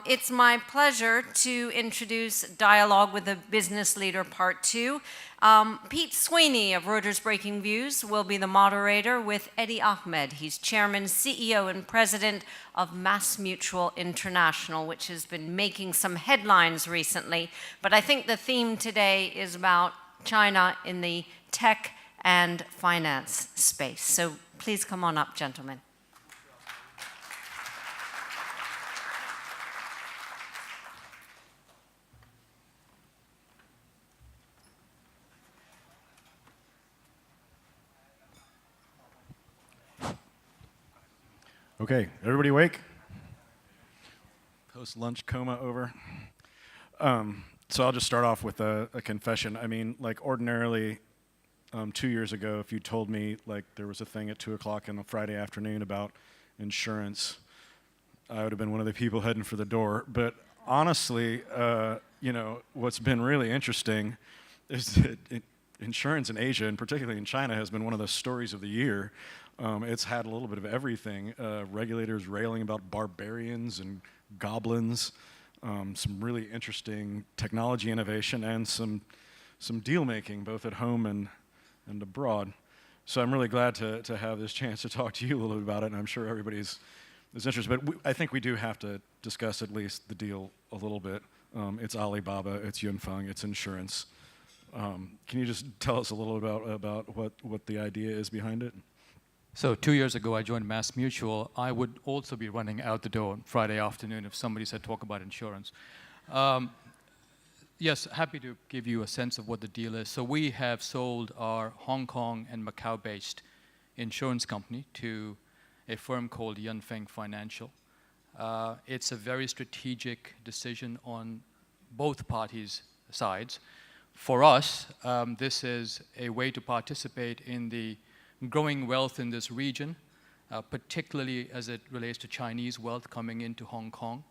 It's my pleasure to introduce Dialogue with a Business Leader Part 2. Pete Sweeney of Reuters Breakingviews will be the moderator with Eddie Ahmed. He's Chairman, CEO, and President of MassMutual International, which has been making some headlines recently. But I think the theme today is about China in the tech and finance space. So please come on up, gentlemen. Okay, everybody awake? Post-lunch coma over. So I'll just start off with a confession. I mean, like ordinarily, 2 years ago, if you told me like there was a thing at 2 o'clock on a Friday afternoon about insurance, I would have been one of the people heading for the door. But honestly, you know, what's been really interesting is that insurance in Asia, and particularly in China, has been one of the stories of the year. It's had a little bit of everything. Regulators railing about barbarians and goblins, some really interesting technology innovation, and some deal making, both at home and abroad. So I'm really glad to have this chance to talk to you a little bit about it, and I'm sure everybody's interested. But I think we do have to discuss at least the deal a little bit. It's Alibaba, it's Yin Feng, it's insurance. Can you just tell us a little about what the idea is behind it? So 2 years ago, I joined MassMutual. I would also be running out the door on Friday afternoon if somebody said talk about insurance. Yes, happy to give you a sense of what the deal is. So we have sold our Hong Kong and Macau-based insurance company to a firm called Yin Feng Financial. It's a very strategic decision on both parties' sides. For us, this is a way to participate in the growing wealth in this region, particularly as it relates to Chinese wealth coming into Hong Kong.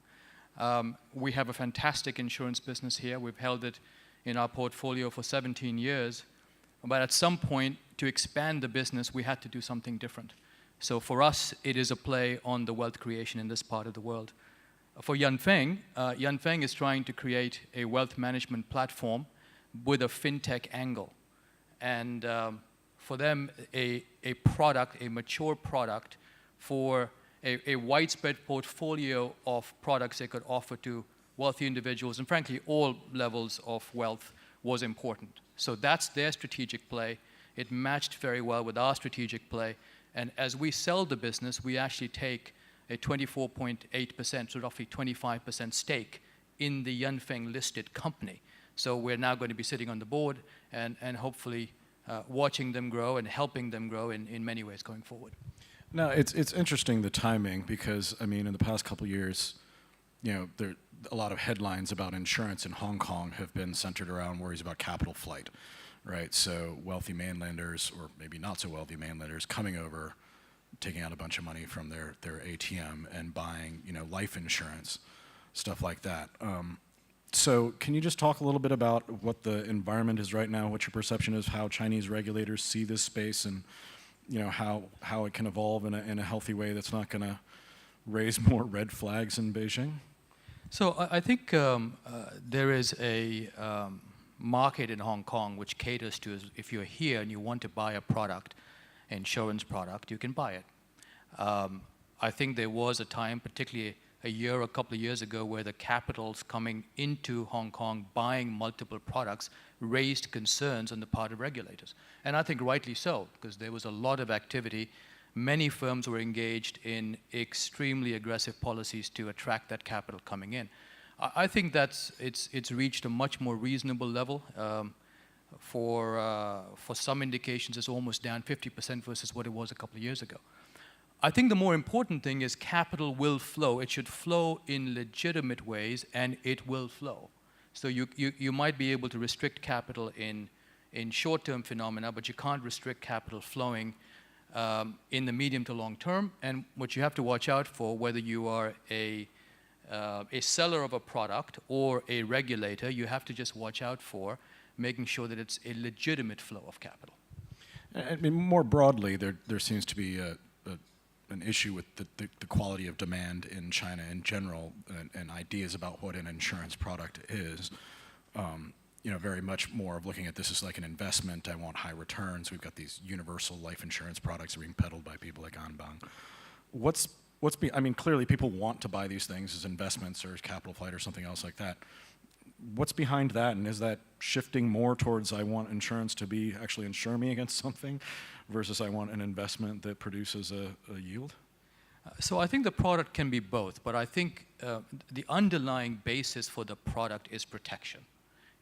We have a fantastic insurance business here. We've held it in our portfolio for 17 years. But at some point, to expand the business, we had to do something different. So for us, it is a play on the wealth creation in this part of the world. For Yin Feng is trying to create a wealth management platform with a FinTech angle. And for them, a mature product for a widespread portfolio of products they could offer to wealthy individuals, and frankly, all levels of wealth was important. So that's their strategic play. It matched very well with our strategic play. And as we sell the business, we actually take a 24.8%, so roughly 25% stake in the Yin Feng listed company. So we're now going to be sitting on the board and hopefully watching them grow and helping them grow in many ways going forward. No, it's interesting, the timing, because I mean, in the past couple of years, you know, there a lot of headlines about insurance in Hong Kong have been centered around worries about capital flight, right? So wealthy mainlanders, or maybe not so wealthy mainlanders, coming over, taking out a bunch of money from their ATM and buying, you know, life insurance, stuff like that. So can you just talk a little bit about what the environment is right now, what your perception is, how Chinese regulators see this space, and you know how it can evolve in a healthy way that's not going to raise more red flags in Beijing? So I think there is a market in Hong Kong which caters to, if you're here and you want to buy a product, insurance product, you can buy it. I think there was a time, particularly a couple of years ago, where the capitals coming into Hong Kong buying multiple products raised concerns on the part of regulators. And I think rightly so, because there was a lot of activity. Many firms were engaged in extremely aggressive policies to attract that capital coming in. I think it's reached a much more reasonable level. For some indications, it's almost down 50% versus what it was a couple of years ago. I think the more important thing is capital will flow. It should flow in legitimate ways, and it will flow. So you might be able to restrict capital in short-term phenomena, but you can't restrict capital flowing in the medium to long term. And what you have to watch out for, whether you are a seller of a product or a regulator, you have to just watch out for making sure that it's a legitimate flow of capital. I mean, more broadly, there seems to be an an issue with the quality of demand in China in general, and ideas about what an insurance product is. Very much more of looking at this as like an investment. I want high returns. We've got these universal life insurance products that are being peddled by people like Anbang. Clearly people want to buy these things as investments or as capital flight or something else like that. What's behind that, and is that shifting more towards I want insurance to be actually insure me against something versus I want an investment that produces a yield? So I think the product can be both, but I think the underlying basis for the product is protection.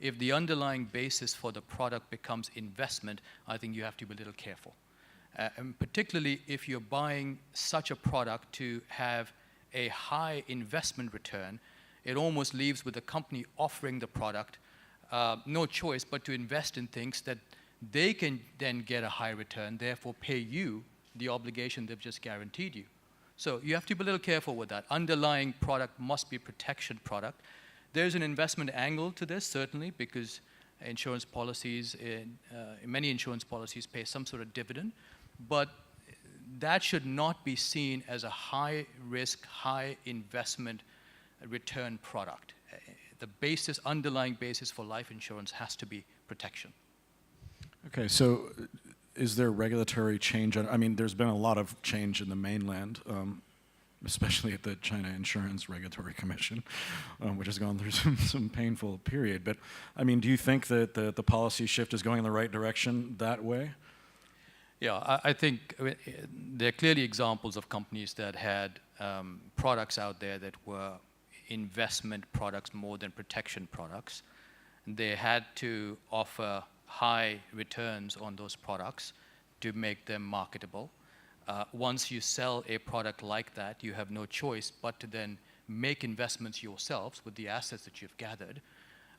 If the underlying basis for the product becomes investment, I think you have to be a little careful. And particularly if you're buying such a product to have a high investment return, it almost leaves with the company offering the product no choice but to invest in things that they can then get a high return, therefore pay you the obligation they've just guaranteed you. So you have to be a little careful with that. Underlying product must be protection product. There's an investment angle to this, certainly, because insurance policies, many insurance policies pay some sort of dividend, but that should not be seen as a high risk, high investment return product. The underlying basis for life insurance has to be protection. Okay, so is there regulatory change? There's been a lot of change in the mainland, especially at the China Insurance Regulatory Commission, which has gone through some painful period. But do you think that the policy shift is going in the right direction that way? Yeah, I think there are clearly examples of companies that had products out there that were investment products more than protection products. They had to offer high returns on those products to make them marketable. Once you sell a product like that, you have no choice but to then make investments yourselves with the assets that you've gathered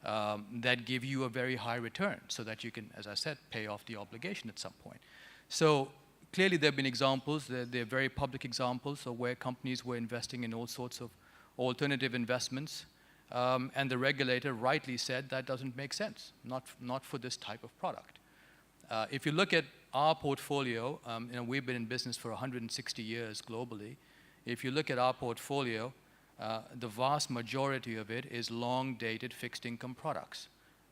that give you a very high return so that you can, as I said, pay off the obligation at some point. So clearly there have been examples, they're very public examples of where companies were investing in all sorts of alternative investments, and the regulator rightly said that doesn't make sense, not for this type of product. If you look at our portfolio, we've been in business for 160 years globally. If you look at our portfolio, the vast majority of it is long-dated fixed income products.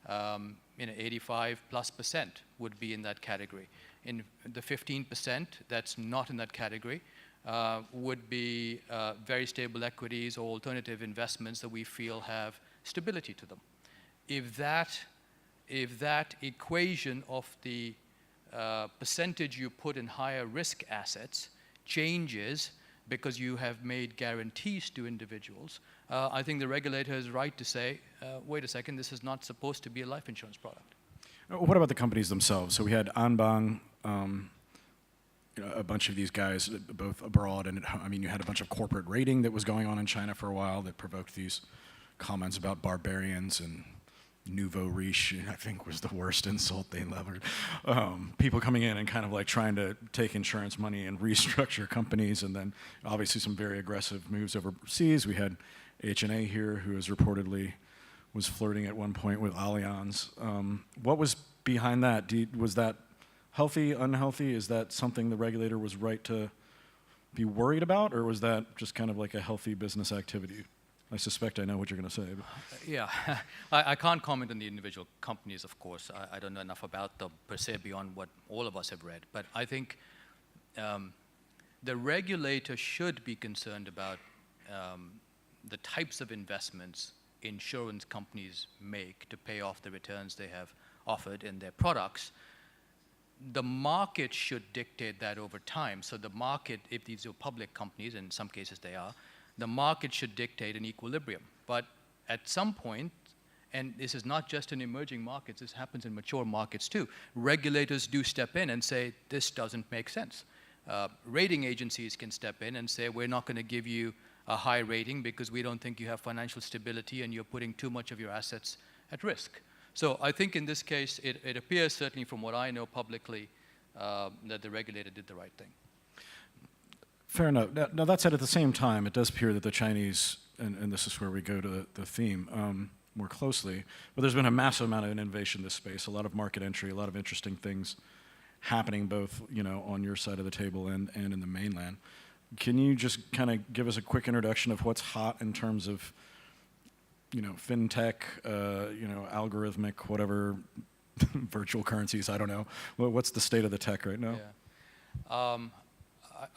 85+% would be in that category. In the 15% that's not in that category would be very stable equities or alternative investments that we feel have stability to them. If that equation of the percentage you put in higher risk assets changes because you have made guarantees to individuals, I think the regulator is right to say, wait a second, this is not supposed to be a life insurance product. What about the companies themselves? So we had Anbang, a bunch of these guys, both abroad and at home. You had a bunch of corporate rating that was going on in China for a while that provoked these comments about barbarians, and nouveau riche, I think, was the worst insult they leveled. People coming in and kind of like trying to take insurance money and restructure companies, and then obviously some very aggressive moves overseas. We had H&A here, who was flirting at one point with Allianz. What was behind that? Was that healthy, unhealthy? Is that something the regulator was right to be worried about, or was that just kind of like a healthy business activity? I suspect I know what you're going to say. But. Yeah, I can't comment on the individual companies, of course. I don't know enough about them per se beyond what all of us have read. But I think the regulator should be concerned about the types of investments insurance companies make to pay off the returns they have offered in their products. The market should dictate that over time. So the market, if these are public companies, and in some cases they are, the market should dictate an equilibrium. But at some point, and this is not just in emerging markets, this happens in mature markets too, regulators do step in and say, this doesn't make sense. Rating agencies can step in and say, we're not going to give you a high rating because we don't think you have financial stability and you're putting too much of your assets at risk. So I think in this case, it appears, certainly from what I know publicly, that the regulator did the right thing. Fair enough. Now that said, at the same time, it does appear that the Chinese, and this is where we go to the theme more closely, but there's been a massive amount of innovation in this space, a lot of market entry, a lot of interesting things happening both on your side of the table and in the mainland. can you just kind of give us a quick introduction of what's hot in terms of, FinTech, algorithmic, whatever, virtual currencies, I don't know. What's the state of the tech right now? Yeah.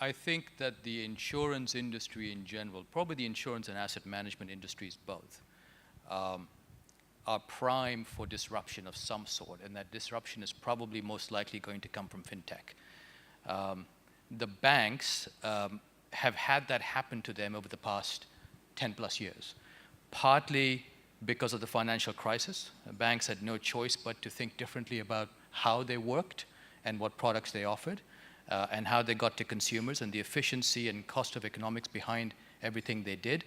I think that the insurance industry in general, probably the insurance and asset management industries both, are prime for disruption of some sort, and that disruption is probably most likely going to come from FinTech. The banks have had that happen to them over the past 10 plus years, partly because of the financial crisis. Banks had no choice but to think differently about how they worked and what products they offered, and how they got to consumers and the efficiency and cost of economics behind everything they did.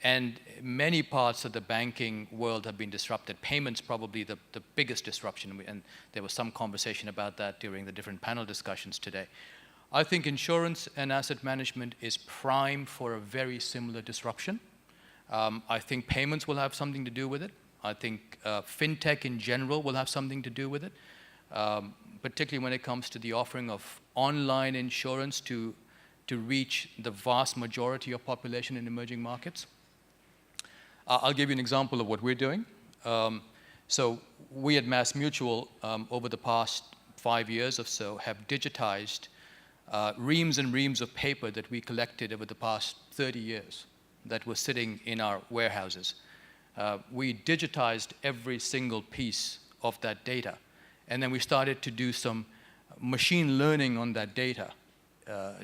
And many parts of the banking world have been disrupted. Payments probably the biggest disruption, and there was some conversation about that during the different panel discussions today. I think insurance and asset management is prime for a very similar disruption. I think payments will have something to do with it. I think FinTech in general will have something to do with it, particularly when it comes to the offering of online insurance to reach the vast majority of population in emerging markets. I'll give you an example of what we're doing. So we at MassMutual, over the past 5 years or so, have digitized reams and reams of paper that we collected over the past 30 years that was sitting in our warehouses. We digitized every single piece of that data. And then we started to do some machine learning on that data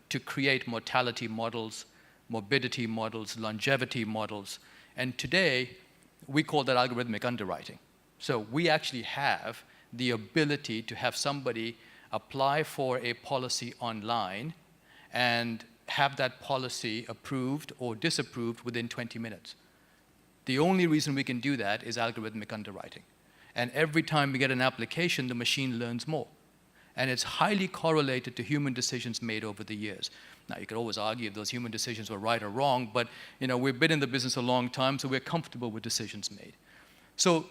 to create mortality models, morbidity models, longevity models. And today, we call that algorithmic underwriting. So we actually have the ability to have somebody apply for a policy online and have that policy approved or disapproved within 20 minutes. The only reason we can do that is algorithmic underwriting. And every time we get an application, the machine learns more. And it's highly correlated to human decisions made over the years. Now, you could always argue if those human decisions were right or wrong, but we've been in the business a long time, so we're comfortable with decisions made. So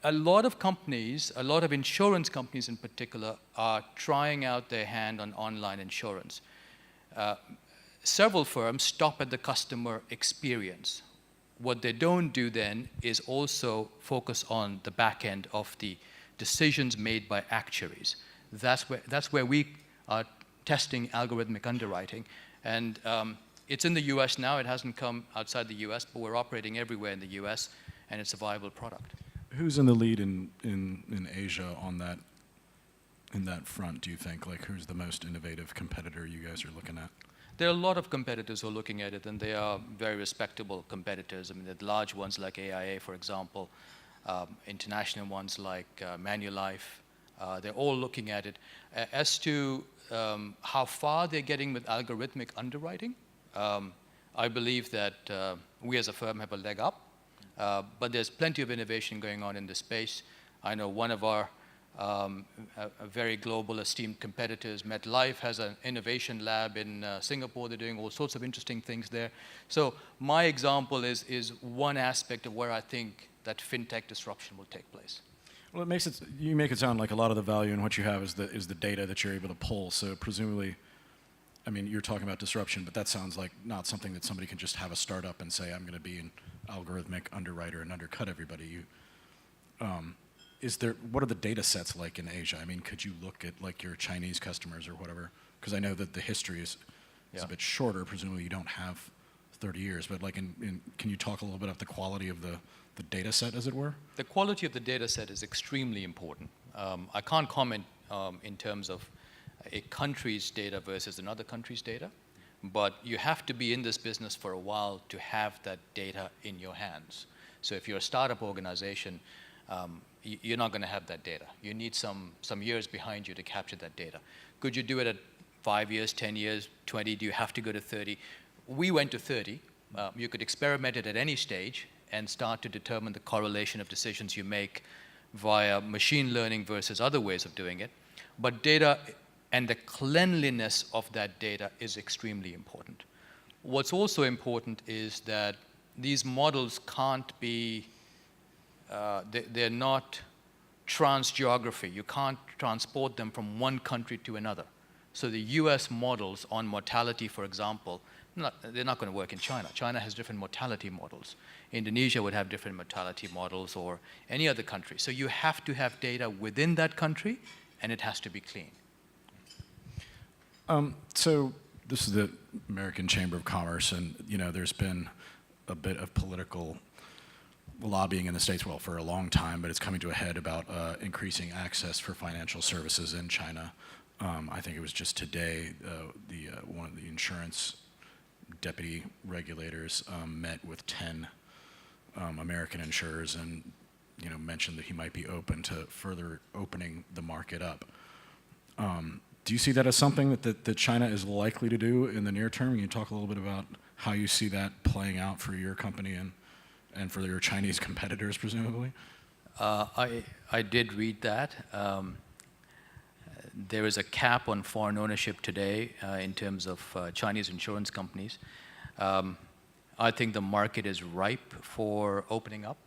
a lot of companies, a lot of insurance companies in particular, are trying out their hand on online insurance. Several firms stop at the customer experience. What they don't do then is also focus on the back end of the decisions made by actuaries. That's where we are testing algorithmic underwriting. And it's in the US now. It hasn't come outside the US, but we're operating everywhere in the US, and it's a viable product. Who's in the lead in Asia on that, in that front, do you think? Like, who's the most innovative competitor you guys are looking at? There are a lot of competitors who are looking at it, and they are very respectable competitors. I mean, the large ones like AIA, for example, international ones like Manulife, they're all looking at it. As to how far they're getting with algorithmic underwriting, I believe that we as a firm have a leg up, but there's plenty of innovation going on in this space. I know one of our a very global esteemed competitors, MetLife, has an innovation lab in Singapore. They're doing all sorts of interesting things there. So my example is one aspect of where I think that FinTech disruption will take place. Well, you make it sound like a lot of the value in what you have is the data that you're able to pull. So presumably, I mean, you're talking about disruption, but that sounds like not something that somebody can just have a startup and say, I'm going to be an algorithmic underwriter and undercut everybody. What are the data sets like in Asia? I mean, could you look at like your Chinese customers or whatever? Because I know that the history is a bit shorter. Presumably you don't have 30 years, but like can you talk a little bit about the quality of the data set, as it were? The quality of the data set is extremely important. I can't comment in terms of a country's data versus another country's data, but you have to be in this business for a while to have that data in your hands. So if you're a startup organization, you're not going to have that data. You need some years behind you to capture that data. Could you do it at 5 years, 10 years, 20? Do you have to go to 30? We went to 30. You could experiment it at any stage and start to determine the correlation of decisions you make via machine learning versus other ways of doing it. But data and the cleanliness of that data is extremely important. What's also important is that these models can't be, they're not transgeography. You can't transport them from one country to another. So the US models on mortality, for example, they're not going to work in China. China has different mortality models. Indonesia would have different mortality models, or any other country. So you have to have data within that country, and it has to be clean. So this is the American Chamber of Commerce, and there's been a bit of political lobbying in the States, well, for a long time, but it's coming to a head about increasing access for financial services in China. I think it was just today, one of the insurance deputy regulators met with 10 American insurers and mentioned that he might be open to further opening the market up. Do you see that as something that China is likely to do in the near term? Can you talk a little bit about how you see that playing out for your company and for your Chinese competitors, presumably? I did read that. There is a cap on foreign ownership today in terms of Chinese insurance companies. I think the market is ripe for opening up.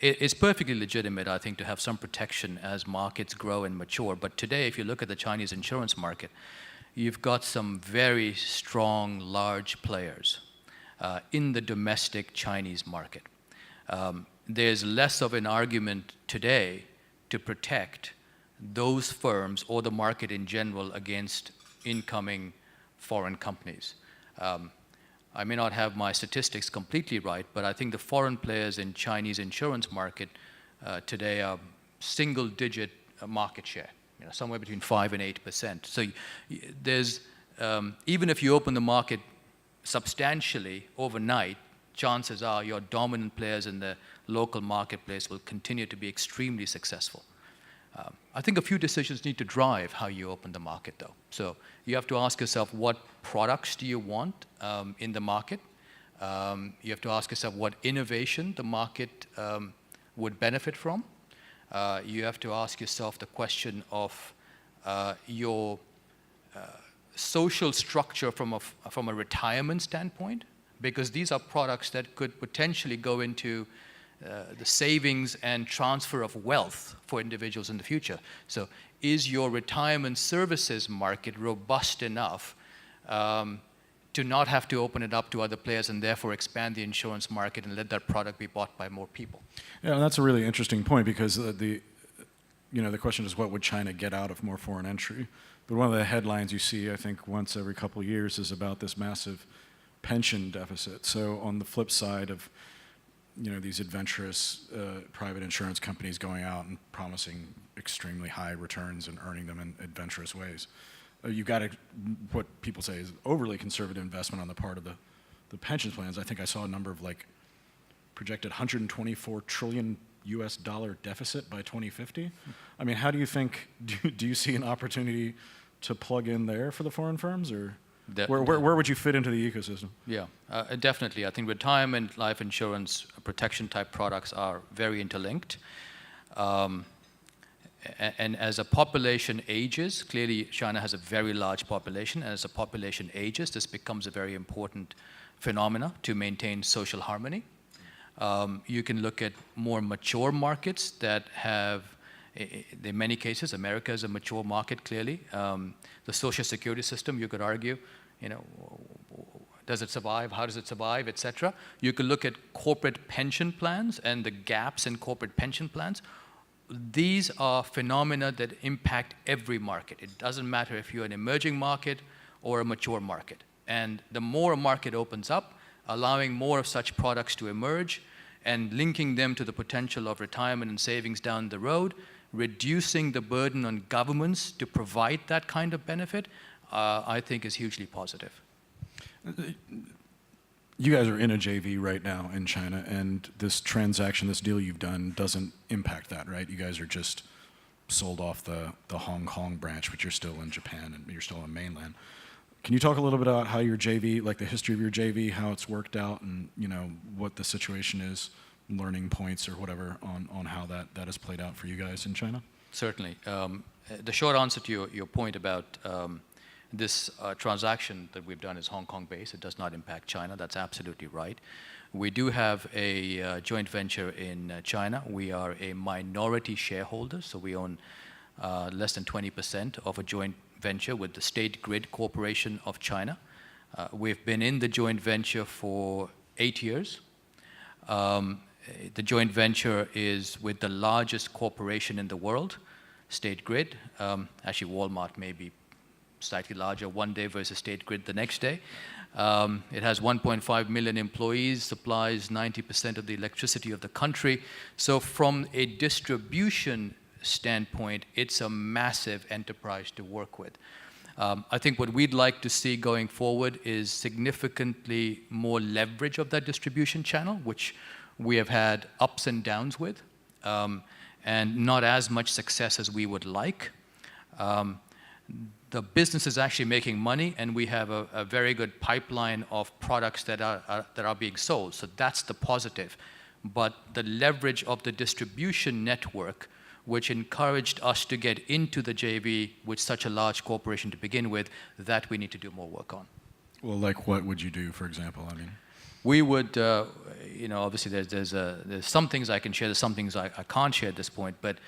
It's perfectly legitimate, I think, to have some protection as markets grow and mature. But today, if you look at the Chinese insurance market, you've got some very strong, large players in the domestic Chinese market. There's less of an argument today to protect those firms or the market in general against incoming foreign companies. I may not have my statistics completely right, but I think the foreign players in Chinese insurance market today are single-digit market share, somewhere between 5 and 8%. So there's even if you open the market substantially overnight, chances are your dominant players in the local marketplace will continue to be extremely successful. I think a few decisions need to drive how you open the market, though. So you have to ask yourself, what products do you want in the market? You have to ask yourself what innovation the market would benefit from. You have to ask yourself the question of your social structure from a retirement standpoint, because these are products that could potentially go into the savings and transfer of wealth for individuals in the future. So is your retirement services market robust enough to not have to open it up to other players and therefore expand the insurance market and let that product be bought by more people? Yeah, and that's a really interesting point, because the question is, what would China get out of more foreign entry? But one of the headlines you see, I think, once every couple of years is about this massive pension deficit. So on the flip side of these adventurous private insurance companies going out and promising extremely high returns and earning them in adventurous ways, you've got what people say is overly conservative investment on the part of the pension plans. I think I saw a number of projected $124 trillion US dollar deficit by 2050. I mean, how do you think, do you see an opportunity to plug in there for the foreign firms, or where would you fit into the ecosystem? Yeah, definitely. I think retirement, life insurance, protection type products are very interlinked. And as a population ages, clearly China has a very large population, and as a population ages, this becomes a very important phenomena to maintain social harmony. You can look at more mature markets that have, in many cases, America is a mature market, clearly. The Social Security system, you could argue, does it survive? How does it survive, et cetera? You could look at corporate pension plans and the gaps in corporate pension plans. These are phenomena that impact every market. It doesn't matter if you're an emerging market or a mature market. And the more a market opens up, allowing more of such products to emerge and linking them to the potential of retirement and savings down the road, reducing the burden on governments to provide that kind of benefit, I think is hugely positive. You guys are in a JV right now in China, and this transaction, this deal you've done, doesn't impact that, right? You guys are just sold off the Hong Kong branch, but you're still in Japan and you're still in mainland. Can you talk a little bit about how your JV, the history of your JV, how it's worked out, and what the situation is, learning points or whatever on how that has played out for you guys in China? Certainly. The short answer to your point about this transaction that we've done is Hong Kong based. It does not impact China. That's absolutely right. We do have a joint venture in China. We are a minority shareholder, so we own less than 20% of a joint venture with the State Grid Corporation of China. We've been in the joint venture for 8 years. The joint venture is with the largest corporation in the world, State Grid. Actually, Walmart may be slightly larger one day versus State Grid the next day. It has 1.5 million employees, supplies 90% of the electricity of the country. So from a distribution standpoint, it's a massive enterprise to work with. I think what we'd like to see going forward is significantly more leverage of that distribution channel, which we have had ups and downs with, and not as much success as we would like. The business is actually making money, and we have a very good pipeline of products that are being sold. So that's the positive. But the leverage of the distribution network, which encouraged us to get into the JV with such a large corporation to begin with, that we need to do more work on. Well, like what would you do, for example? I mean, we would, obviously there's some things I can share, there's some things I can't share at this point, but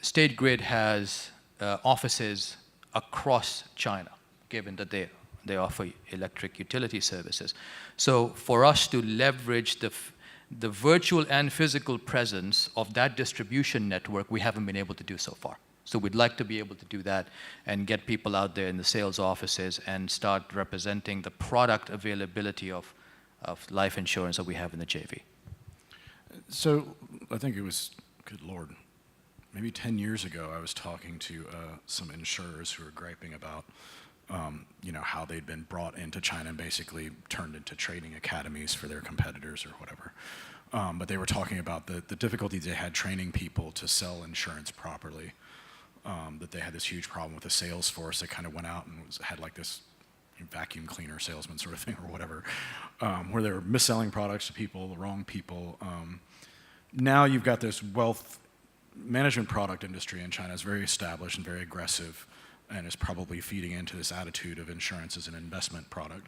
State Grid has offices across China, given that they offer electric utility services. So for us to leverage the virtual and physical presence of that distribution network, we haven't been able to do so far. So we'd like to be able to do that and get people out there in the sales offices and start representing the product availability of life insurance that we have in the JV. So I think it was, good Lord, maybe 10 years ago, I was talking to some insurers who were griping about how they'd been brought into China and basically turned into training academies for their competitors or whatever. But they were talking about the difficulties they had training people to sell insurance properly. That they had this huge problem with the sales force that kind of went out and had like this vacuum cleaner salesman sort of thing or whatever, where they were mis-selling products to people, the wrong people. Now you've got this wealth management product industry in China is very established and very aggressive and is probably feeding into this attitude of insurance as an investment product.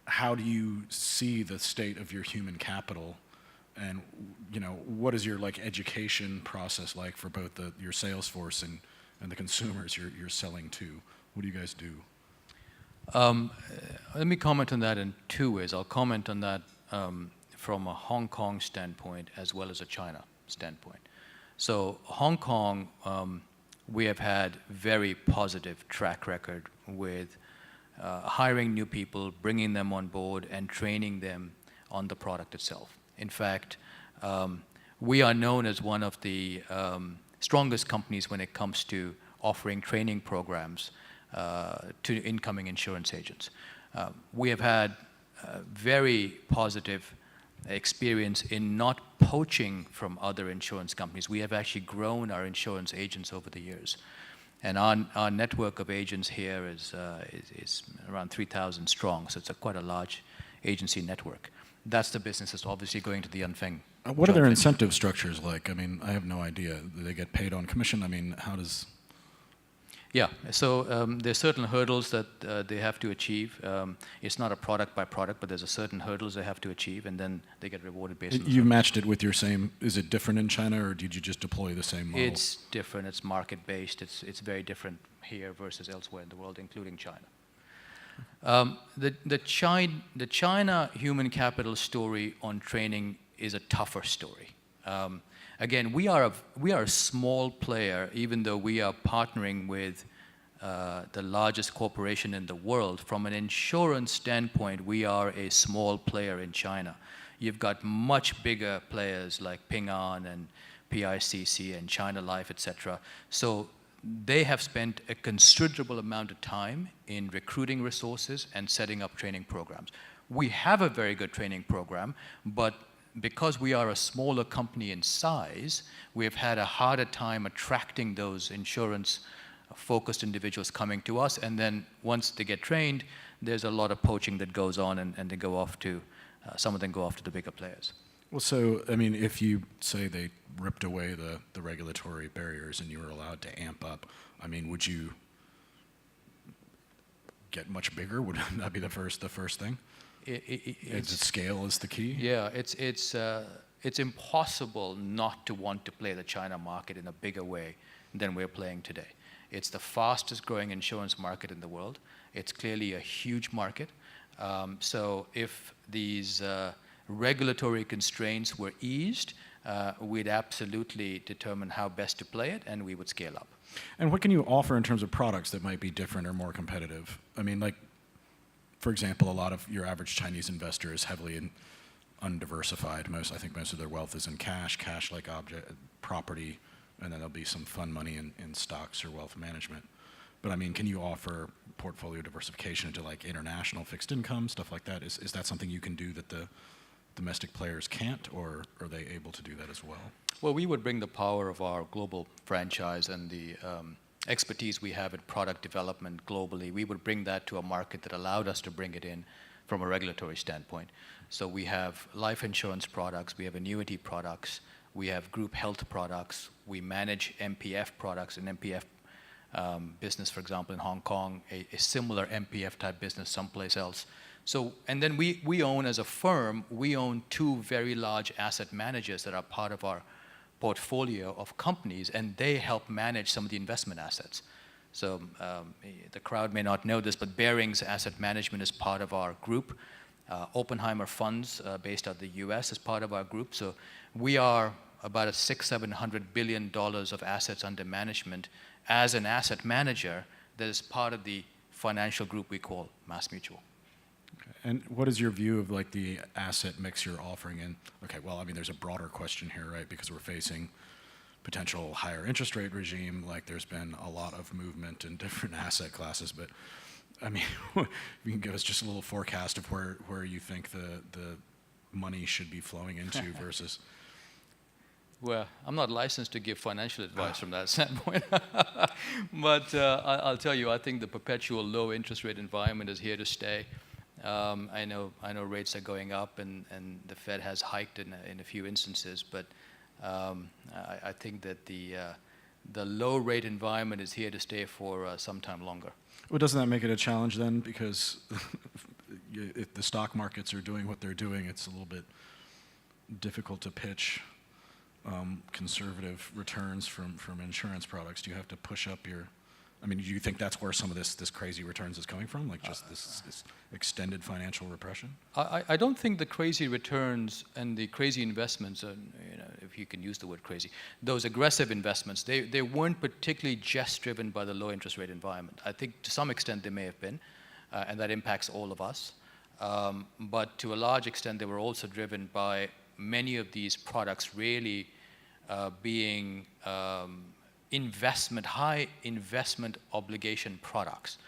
How do you see the state of your human capital, and what is your education process like for both your sales force and the consumers you're selling to? What do you guys do? Let me comment on that in two ways. I'll comment on that from a Hong Kong standpoint as well as a China standpoint. So Hong Kong, we have had very positive track record with hiring new people, bringing them on board, and training them on the product itself. In fact, we are known as one of the strongest companies when it comes to offering training programs to incoming insurance agents. We have had very positive experience in not poaching from other insurance companies. We have actually grown our insurance agents over the years. And our network of agents here is around 3,000 strong, so it's quite a large agency network. That's the business that's obviously going to the Yin Feng. What are their incentive structures like? I mean, I have no idea. Do they get paid on commission? I mean, how does... Yeah, so there's certain hurdles that they have to achieve. It's not a product by product, but there's a certain hurdles they have to achieve, and then they get rewarded based on You matched it with your same... Is it different in China, or did you just deploy the same model? It's different. It's market-based. It's very different here versus elsewhere in the world, including China. The China human capital story on training is a tougher story. Again, we are a small player, even though we are partnering with the largest corporation in the world. From an insurance standpoint, we are a small player in China. You've got much bigger players like Ping An and PICC and China Life, etc. So they have spent a considerable amount of time in recruiting resources and setting up training programs. We have a very good training program, but because we are a smaller company in size, we have had a harder time attracting those insurance-focused individuals coming to us. And then once they get trained, there's a lot of poaching that goes on, and they go off to, some of them go off to the bigger players. Well, so, I mean, if you say they ripped away the regulatory barriers and you were allowed to amp up, I mean, would you get much bigger? Would that be the first thing? Scale is the key? Yeah, it's it's impossible not to want to play the China market in a bigger way than we're playing today. It's the fastest growing insurance market in the world. It's clearly a huge market. So if these regulatory constraints were eased, we'd absolutely determine how best to play it, and we would scale up. And what can you offer in terms of products that might be different or more competitive? I mean, like, for example, a lot of your average Chinese investor is heavily undiversified. I think most of their wealth is in cash-like object, property, and then there'll be some fund money in stocks or wealth management. But I mean, can you offer portfolio diversification into like international fixed income, stuff like that? Is that something you can do that the domestic players can't, or are they able to do that as well? Well, we would bring the power of our global franchise and the expertise we have in product development globally. We would bring that to a market that allowed us to bring it in from a regulatory standpoint. So we have life insurance products, we have annuity products, we have group health products, we manage MPF products, an MPF business, for example, in Hong Kong, a similar MPF type business someplace else. So, and then we own, as a firm, we own 2 very large asset managers that are part of our portfolio of companies, and they help manage some of the investment assets. So the crowd may not know this, but Barings Asset Management is part of our group. Oppenheimer Funds, based out of the US, is part of our group. So we are about a $600-700 billion of assets under management as an asset manager that is part of the financial group we call MassMutual. And what is your view of like the asset mix you're offering in? Okay, well, I mean, there's a broader question here, right? Because we're facing potential higher interest rate regime. Like there's been a lot of movement in different asset classes, but I mean, you can give us just a little forecast of where you think the money should be flowing into versus. Well, I'm not licensed to give financial advice from that standpoint. But I'll tell you, I think the perpetual low interest rate environment is here to stay. I know rates are going up, and the Fed has hiked in a few instances, but I think that the low rate environment is here to stay for some time longer. Well, doesn't that make it a challenge then? Because if the stock markets are doing what they're doing, it's a little bit difficult to pitch conservative returns from insurance products. Do you have to push up your? I mean, do you think that's where some of this crazy returns is coming from, like just this extended financial repression? I don't think the crazy returns and the crazy investments, if you can use the word crazy, those aggressive investments, they weren't particularly just driven by the low interest rate environment. I think to some extent they may have been, and that impacts all of us. But to a large extent, they were also driven by many of these products really being high investment obligation products.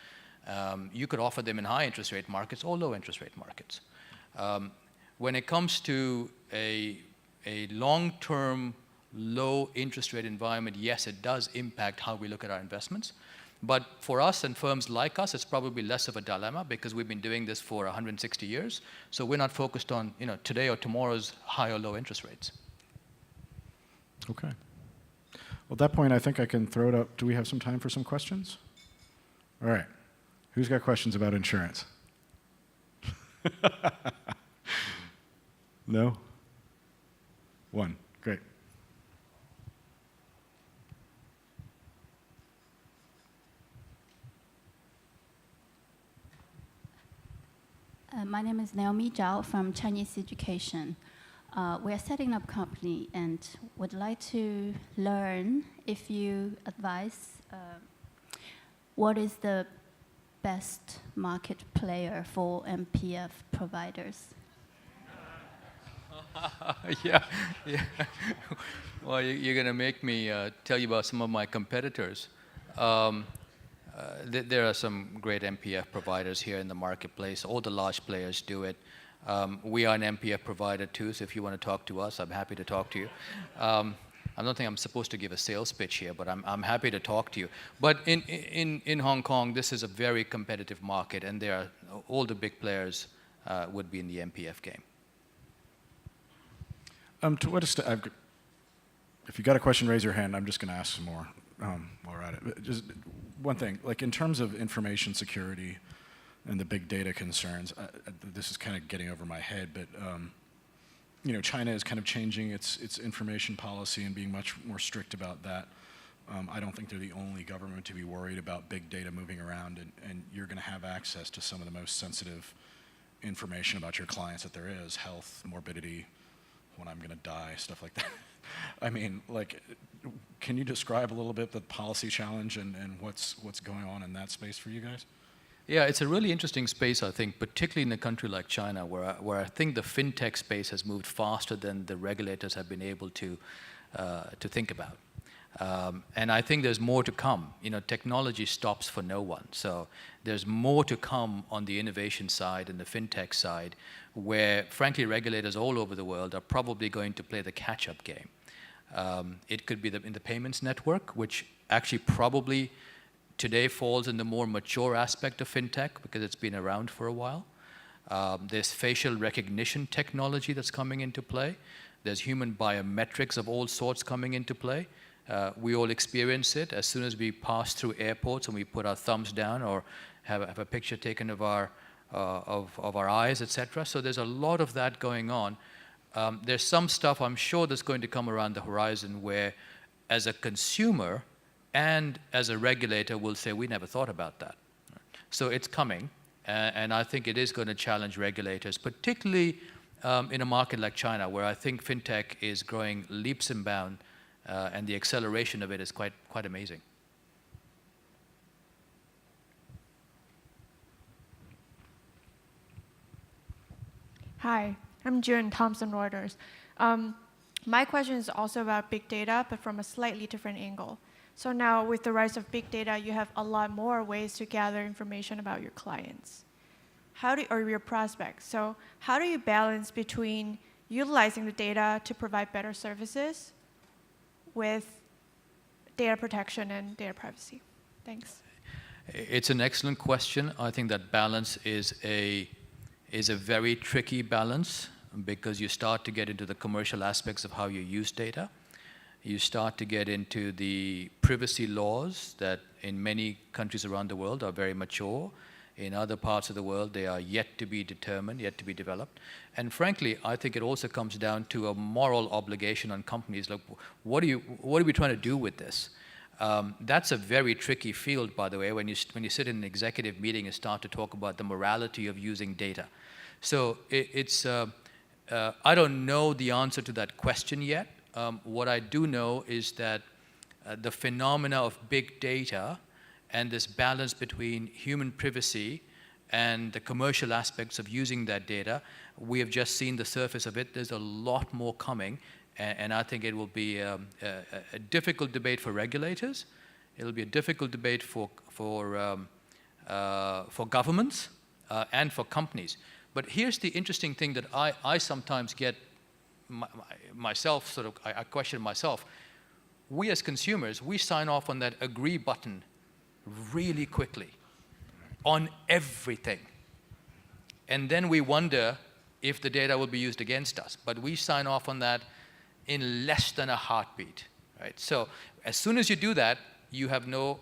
You could offer them in high interest rate markets or low interest rate markets. When it comes to a long-term low interest rate environment, yes, it does impact how we look at our investments. But for us and firms like us, it's probably less of a dilemma because we've been doing this for 160 years. So we're not focused on today or tomorrow's high or low interest rates. Okay. Well, at that point, I think I can throw it up. Do we have some time for some questions? All right. Who's got questions about insurance? No? One. Great. My name is Naomi Zhao from Chinese Education. We are setting up a company and would like to learn if you advise what is the best market player for MPF providers. Yeah. Well, you're going to make me tell you about some of my competitors. There are some great MPF providers here in the marketplace. All the large players do it. We are an MPF provider too, so if you want to talk to us, I'm happy to talk to you. I don't think I'm supposed to give a sales pitch here, but I'm happy to talk to you. But in Hong Kong, this is a very competitive market, and there are all the big players would be in the MPF game. To what extent? If you got a question, raise your hand. I'm just going to ask some more while we're at it. Just one thing, like in terms of information security and the big data concerns, this is kind of getting over my head, but China is kind of changing its information policy and being much more strict about that. I don't think they're the only government to be worried about big data moving around, and you're going to have access to some of the most sensitive information about your clients that there is: health, morbidity, when I'm going to die, stuff like that. I mean, can you describe a little bit the policy challenge and what's going on in that space for you guys? Yeah, it's a really interesting space, I think, particularly in a country like China, where I think the FinTech space has moved faster than the regulators have been able to think about. And I think there's more to come. Technology stops for no one. So there's more to come on the innovation side and the FinTech side, where, frankly, regulators all over the world are probably going to play the catch-up game. It could be in the payments network, which actually probably today falls in the more mature aspect of FinTech because it's been around for a while. There's facial recognition technology that's coming into play. There's human biometrics of all sorts coming into play. We all experience it as soon as we pass through airports and we put our thumbs down or have a picture taken of our eyes, etc. So there's a lot of that going on. There's some stuff I'm sure that's going to come around the horizon where, as a consumer and as a regulator, we'll say, we never thought about that. So it's coming, and I think it is going to challenge regulators, particularly in a market like China, where I think FinTech is growing leaps and bounds, and the acceleration of it is quite amazing. Hi, I'm June Thompson, Reuters. My question is also about big data, but from a slightly different angle. So now with the rise of big data, you have a lot more ways to gather information about your clients or your prospects. So how do you balance between utilizing the data to provide better services with data protection and data privacy? Thanks. It's an excellent question. I think that balance is a very tricky balance because you start to get into the commercial aspects of how you use data. You start to get into the privacy laws that in many countries around the world are very mature. In other parts of the world, they are yet to be determined, yet to be developed. And frankly, I think it also comes down to a moral obligation on companies. Like, what are we trying to do with this? That's a very tricky field, by the way, when you sit in an executive meeting and start to talk about the morality of using data. So I don't know the answer to that question yet. What I do know is that the phenomena of big data and this balance between human privacy and the commercial aspects of using that data, we have just seen the surface of it. There's a lot more coming, and I think it will be a difficult debate for regulators. It'll be a difficult debate for governments and for companies. But here's the interesting thing that I sometimes get myself, I question myself. We as consumers, we sign off on that agree button really quickly on everything. And then we wonder if the data will be used against us. But we sign off on that in less than a heartbeat, right? So as soon as you do that, you have no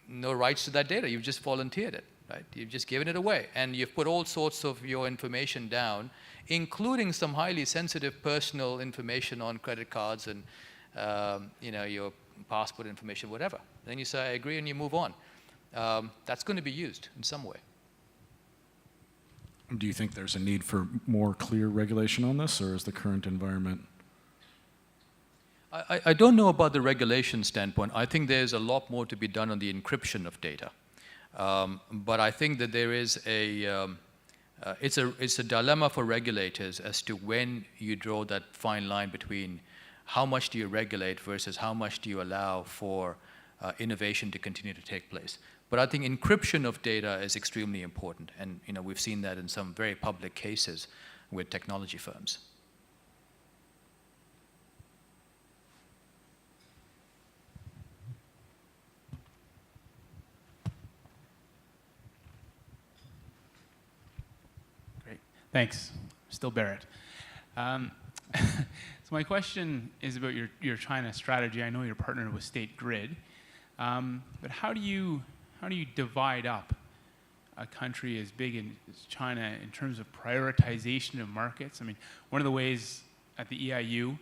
rights to that data. You've just volunteered it, right? You've just given it away. And you've put all sorts of your information down, including some highly sensitive personal information on credit cards and your passport information, whatever. Then you say, I agree, and you move on. That's going to be used in some way. Do you think there's a need for more clear regulation on this, or is the current environment? I don't know about the regulation standpoint. I think there's a lot more to be done on the encryption of data. But I think that there is it's a dilemma for regulators as to when you draw that fine line between how much do you regulate versus how much do you allow for innovation to continue to take place. But I think encryption of data is extremely important, and we've seen that in some very public cases with technology firms. Great, thanks. Still Barrett. So my question is about your China strategy. I know you're partnered with State Grid, but how do you divide up a country as big as China in terms of prioritization of markets? I mean, one of the ways at the EIU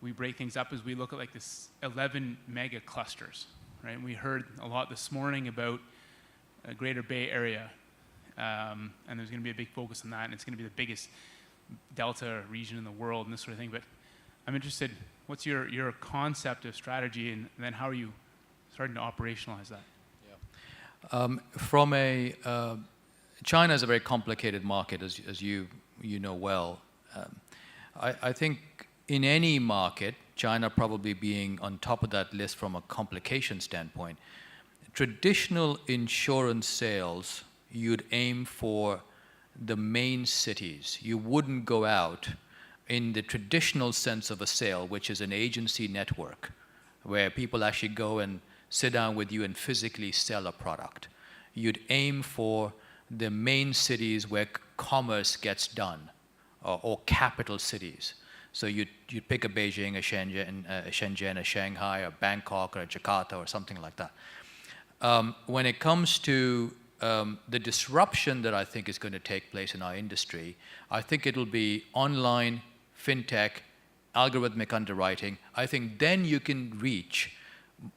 we break things up is we look at like this 11 mega clusters, right? And we heard a lot this morning about a Greater Bay Area, and there's going to be a big focus on that, and it's going to be the biggest Delta region in the world and this sort of thing. But I'm interested, what's your concept of strategy, and then how are you starting to operationalize that? China is a very complicated market, as you know well. I think in any market, China probably being on top of that list from a complication standpoint, traditional insurance sales, you'd aim for the main cities. You wouldn't go out in the traditional sense of a sale, which is an agency network, where people actually go and sit down with you and physically sell a product. You'd aim for the main cities where commerce gets done, or capital cities. So you'd pick a Beijing, a Shenzhen, a Shanghai, a Bangkok, or a Jakarta, or something like that. When it comes to the disruption that I think is going to take place in our industry, I think it'll be online, FinTech, algorithmic underwriting. I think then you can reach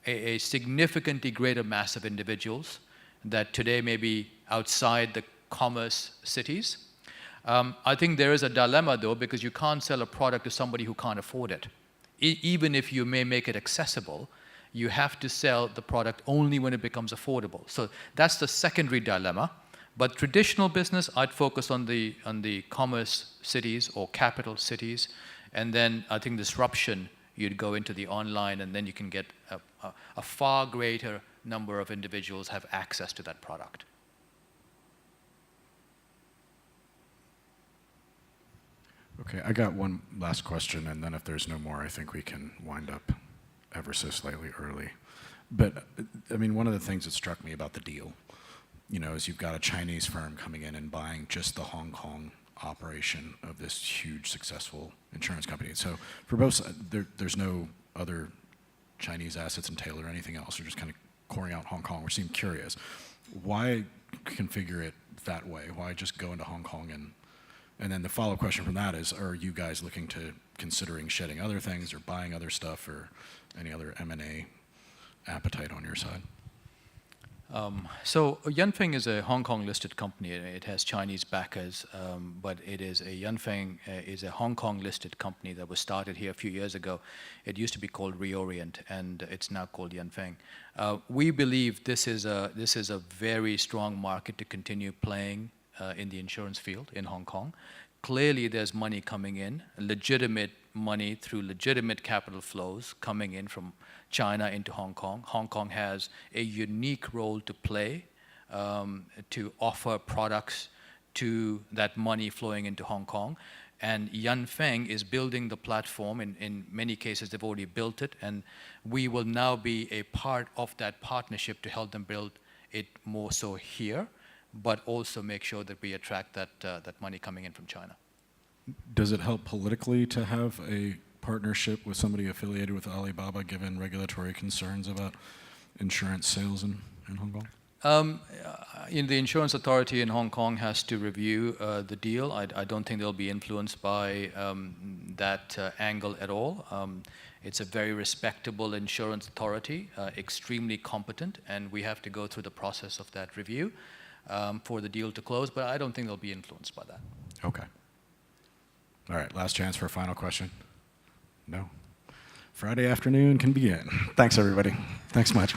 a significantly greater mass of individuals that today may be outside the commerce cities. I think there is a dilemma, though, because you can't sell a product to somebody who can't afford it. Even if you may make it accessible, you have to sell the product only when it becomes affordable. So that's the secondary dilemma. But traditional business, I'd focus on the commerce cities or capital cities. And then I think disruption, you'd go into the online, and then you can get a far greater number of individuals have access to that product. Okay, I got one last question, and then if there's no more, I think we can wind up ever so slightly early. But, I mean, one of the things that struck me about the deal, is you've got a Chinese firm coming in and buying just the Hong Kong operation of this huge, successful insurance company. So for both, there's no other Chinese assets in tail or anything else. You're just kind of coring out Hong Kong. We seem curious. Why configure it that way? Why just go into Hong Kong and then the follow-up question from that is, are you guys looking to considering shedding other things or buying other stuff or any other M&A appetite on your side? So Yanfeng is a Hong Kong listed company. It has Chinese backers, but Yanfeng is a Hong Kong listed company that was started here a few years ago. It used to be called Reorient, and it's now called Yanfeng. We believe this is a very strong market to continue playing in the insurance field in Hong Kong. Clearly, there's money coming in, legitimate money through legitimate capital flows coming in from China into Hong Kong. Hong Kong has a unique role to play to offer products to that money flowing into Hong Kong. And Yanfeng is building the platform. In many cases, they've already built it. And we will now be a part of that partnership to help them build it more so here, but also make sure that we attract that money coming in from China. Does it help politically to have a partnership with somebody affiliated with Alibaba, given regulatory concerns about insurance sales in Hong Kong? The insurance authority in Hong Kong has to review the deal. I don't think they'll be influenced by that angle at all. It's a very respectable insurance authority, extremely competent, and we have to go through the process of that review for the deal to close, but I don't think they'll be influenced by that. Okay. All right, last chance for a final question. No? Friday afternoon can begin. Thanks, everybody. Thanks much.